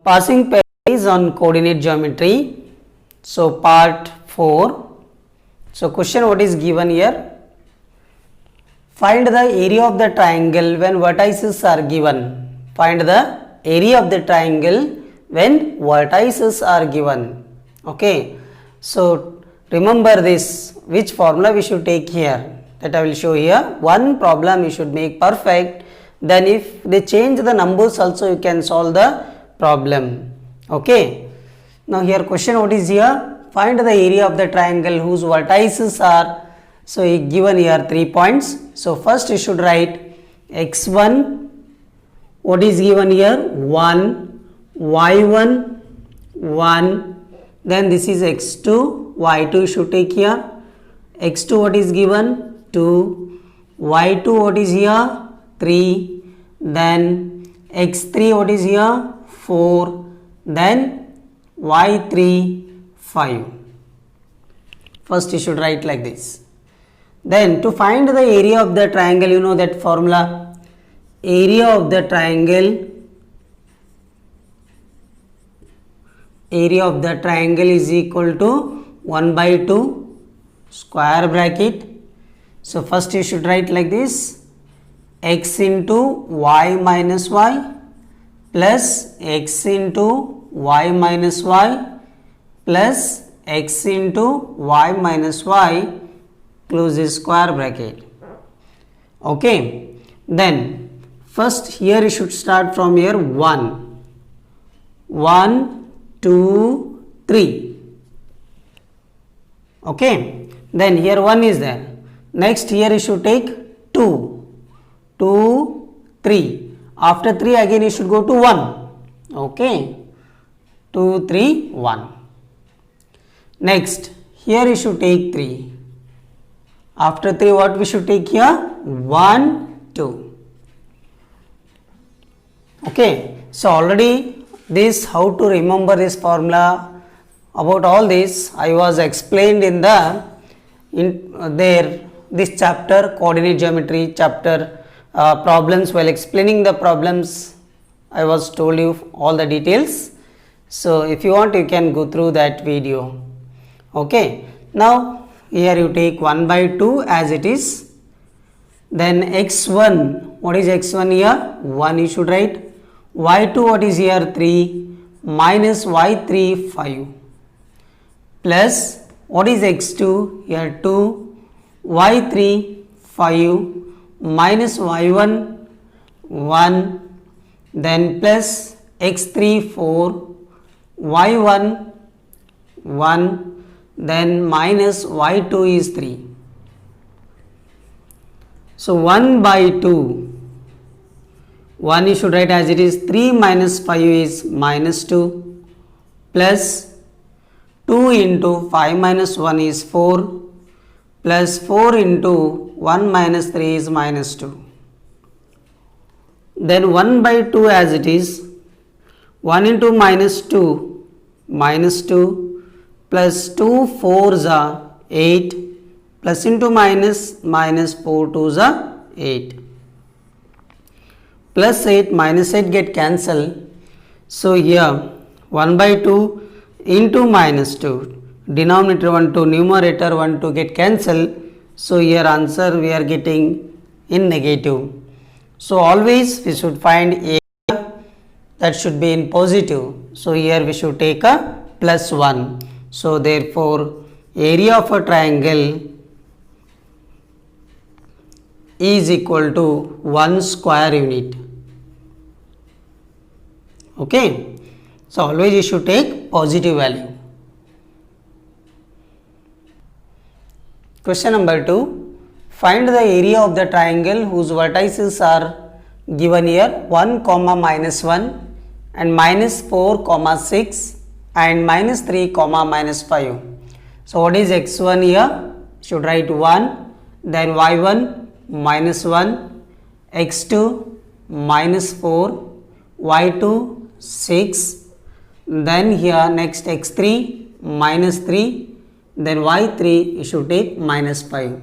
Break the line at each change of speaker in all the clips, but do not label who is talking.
Passing pairings on coordinate geometry. So part 4. So question what is given here? Find the area of the triangle when vertices are given. Find the area of the triangle when vertices are given. Okay. So remember this, which formula we should take here, that I will show here. One problem you should make perfect, then if they change the numbers also you can solve the problem. Okay. Now here question what is here? Find the area of the triangle whose vertices are, so given here 3 points. So first you should write x1, what is given here? 1, y1, 1, then this is x2, y2 you should take here, x2 what is given? 2, y2 what is here? 3, then x3 what is here? 4, then y3 5. First you should write like this. Then to find the area of the triangle, you know that formula, area of the triangle is equal to 1 by 2 square bracket. So first you should write like this, x into y minus y plus x into y minus y plus x into y minus y close the square bracket. Okay. Then first here you should start from here 1, 2, 3. Okay. Then here 1 is there. Next here you should take 2, 3. After 3 again you should go to 1. Okay. 2, 3, 1. Next here you should take 3. After 3 what we should take here? 1, 2. Okay. So already this, how to remember this formula, about all this I was explained in the this chapter, coordinate geometry chapter, problems. While explaining the problems I was told you all the details. So if you want you can go through that video. Okay. Now here you take 1 by 2 as it is. Then x1, what is x1 here? 1 you should write. y2 what is here? 3 minus y3 5 plus what is x2 here? 2 y3 5 minus y1 1, then plus x3 4 y1 1, then minus y2 is 3. So 1 by 2, 1 you should write as it is. 3 minus 5 is minus 2 plus 2 into 5 minus 1 is 4 plus 4 into 1 minus 3 is minus 2. Then 1 by 2 as it is. 1 into minus 2 plus 2 4s are 8 plus into minus 4 2s are 8 plus 8 minus 8 get cancelled. So here 1 by 2 into minus 2, denominator 1 2, numerator 1 2 get cancelled. So here answer we are getting in negative. So always we should find area that should be in positive. So here we should take a plus 1. So therefore area of a triangle is equal to 1 square unit. Okay. So always you should take positive value. Question number 2. Find the area of the triangle whose vertices are given here 1 comma minus 1 and minus 4 comma 6 and minus 3 comma minus 5. So what is x1 here? Should write 1, then y1 minus 1, x2 minus 4, y2 6, then here next x3 minus 3, then y3 you should take minus 5.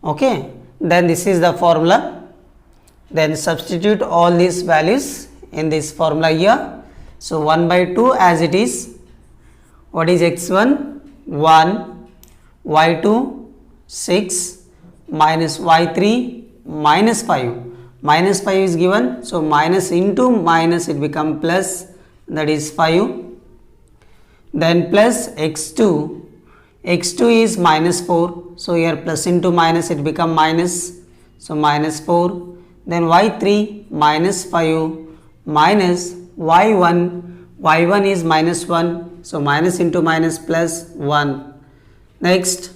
Okay. Then this is the formula. Then substitute all these values in this formula here. So 1 by 2 as it is. What is x1? 1, y2 6, minus y3 minus 5. Minus 5 is given, so minus into minus it become plus, that is 5. Then plus x2. x2 is minus 4, so here plus into minus it become minus, so minus 4. Then y3 minus 5 minus y1. y1 is minus 1, so minus into minus plus 1. Next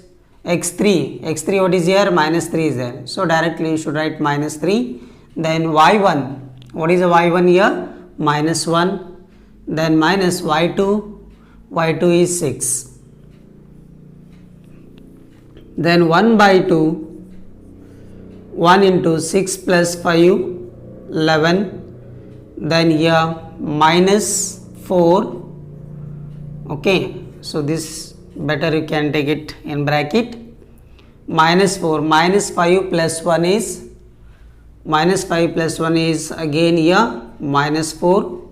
x3. x3 what is here? Minus 3 is there, so directly you should write minus 3. Then y1. What is the y1 here? Minus 1. Then minus y2. y2 is 6. Then 1 by 2. 1 into 6 plus 5, 11. Then here minus 4. Okay, so this better you can take it in bracket. Minus 4. Minus 5 plus 1 is, minus 5 plus 1 is again here minus 4.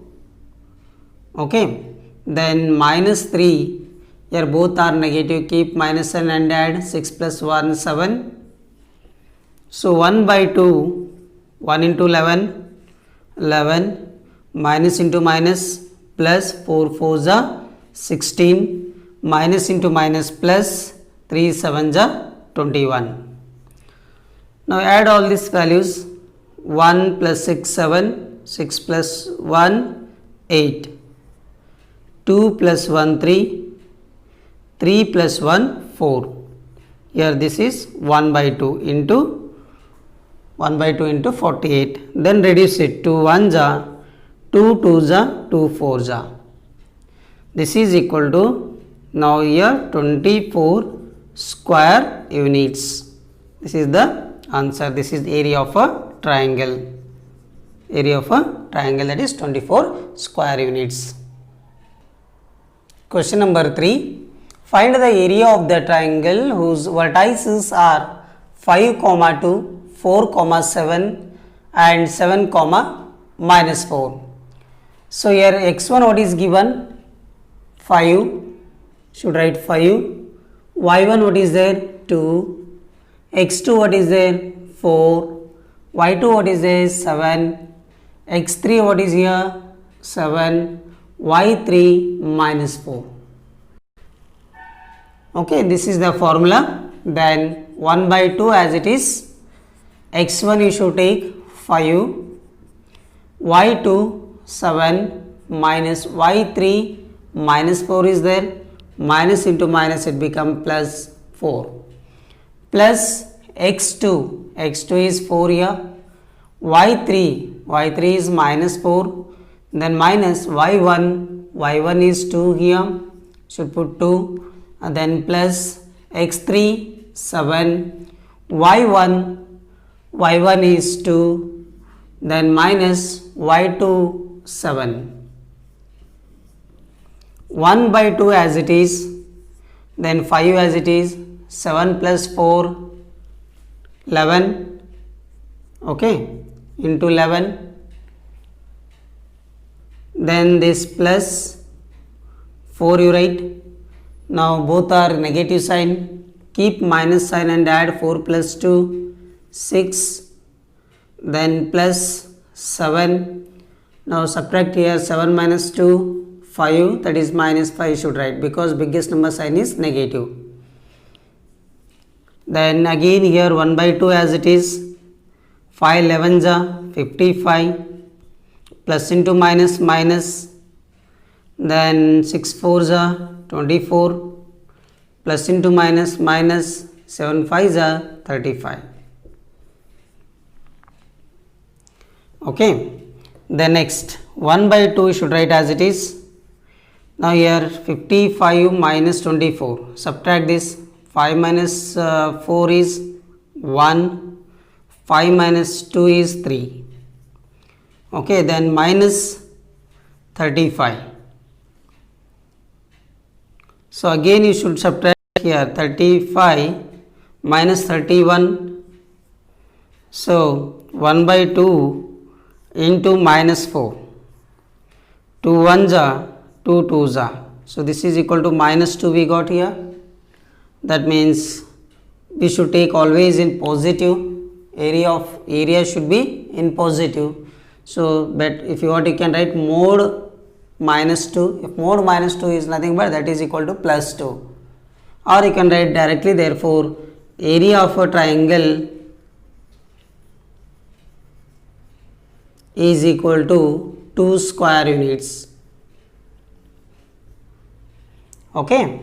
Okay, then minus 3. Here both are negative, keep minus sign and add. 6 plus 1, 7. So 1 by 2, 1 into 11, 11, minus into minus plus 4 4s are 16, minus into minus plus 3 7s are 21. Now add all these values. 1 plus 6 7, 6 plus 1 8, 2 plus 1 3, 3 plus 1 4. Here this is 1 by 2 into 1 by 2 into 48. Then reduce it. 2 1s are 2 2s are 2 4s are. This is equal to, now here 24 square units. This is the answer. This is the area of a triangle. Area of a triangle, that is 24 square units. Question number 3. Find the area of the triangle whose vertices are 5, 2, 4, 7 and 7, minus 4. So here x1 what is given? 5. Should write 5. y1 what is there? 2. x2 what is there? 4. y2 what is there? 7. x3 what is here? 7. y3 minus 4. Okay, this is the formula. Then 1 by 2 as it is. x1 you should take 5, y2 7, minus y3 minus 4 is there, minus into minus it become plus 4, plus x2. x2 is 4 here, y3 is minus 4, then minus y1. y1 is 2 here, should put 2, and then plus x3 7, y1 is 2, then minus y2 7. 1 by 2 as it is, then 5 as it is, 7 plus 4 11, okay, into 11, then this plus 4 you write. Now both are negative sign, keep minus sign and add. 4 plus 2 6, then plus 7. Now subtract here, 7 minus 2 5, that is minus 5 should write, because biggest number sign is negative. Then again here 1 by 2 as it is. 5 11s are 55, plus into minus minus, then 6 4s are 24, plus into minus minus, 7 5s are 35. Okay, then next 1 by 2 should write as it is. Now here 55 minus 24, subtract this. 5 minus 4 is 1, 5 minus 2 is 3. Okay, then minus 35. So again you should subtract here 35 minus 31. So 1 by 2 into minus 4. 2 1s are 2 2s are. So this is equal to minus 2 we got here. That means we should take always in positive. Area should be in positive. So but if you want, you can write mod minus 2. If mod minus 2 is nothing but that is equal to plus 2, or you can write directly, therefore area of a triangle is equal to 2 square units. Okay.